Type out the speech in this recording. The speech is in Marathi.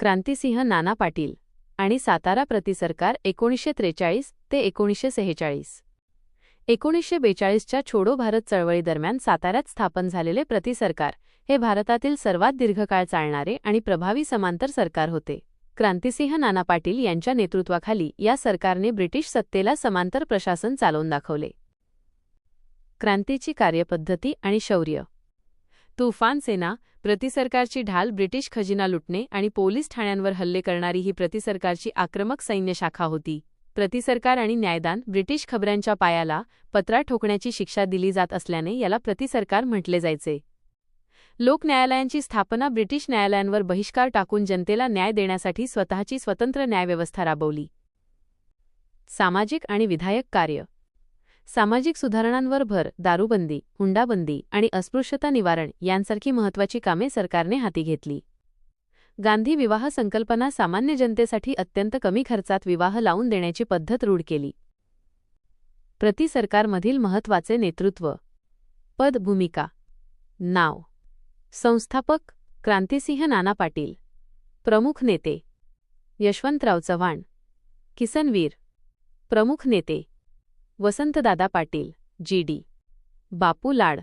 क्रांतिसिंह नाना पाटील आणि सातारा प्रतिसरकार 1943 ते 1946. 1942च्या छोडो भारत चळवळीदरम्यान साताऱ्यात स्थापन झालेले प्रतिसरकार हे भारतातील सर्वात दीर्घकाळ चालणारे आणि प्रभावी समांतर सरकार होते. क्रांतिसिंह नाना पाटील यांच्या नेतृत्वाखाली या सरकारने ब्रिटिश सत्तेला समांतर प्रशासन चालवून दाखवले. क्रांतीची कार्यपद्धती आणि शौर्य. तुफान सेना, प्रतिसरकारची ढाल, ब्रिटिश खजिना लुटणे आणि पोलीस ठाण्यांवर हल्ले करणारी ही प्रतिसरकारची आक्रमक सैन्य शाखा होती. प्रतिसरकार आणि न्यायदान. ब्रिटिश खबऱ्यांच्या पायाला पत्रा ठोकण्याची शिक्षा दिली जात असल्याने याला प्रतिसरकार म्हटले जायचे. लोक न्यायालयांची स्थापना. ब्रिटिश न्यायालयांवर बहिष्कार टाकून जनतेला न्याय देण्यासाठी स्वतःची स्वतंत्र न्यायव्यवस्था राबवली. सामाजिक आणि विधायक कार्य. सामाजिक सुधारणांवर भर. दारूबंदी, हुंडाबंदी आणि अस्पृश्यता निवारण यांसारखी महत्त्वाची कामे सरकारने हाती घेतली. गांधी विवाह संकल्पना. सामान्य जनतेसाठी अत्यंत कमी खर्चात विवाह लावून देण्याची पद्धत रूढ केली. प्रतिसरकारमधील महत्त्वाचे नेतृत्व. पद. भूमिका. नाव. संस्थापक क्रांतिसिंह नाना पाटील. प्रमुख नेते यशवंतराव चव्हाण, किसनवीर. प्रमुख नेते वसंतदादा पाटील, जी.डी. बापू लाड.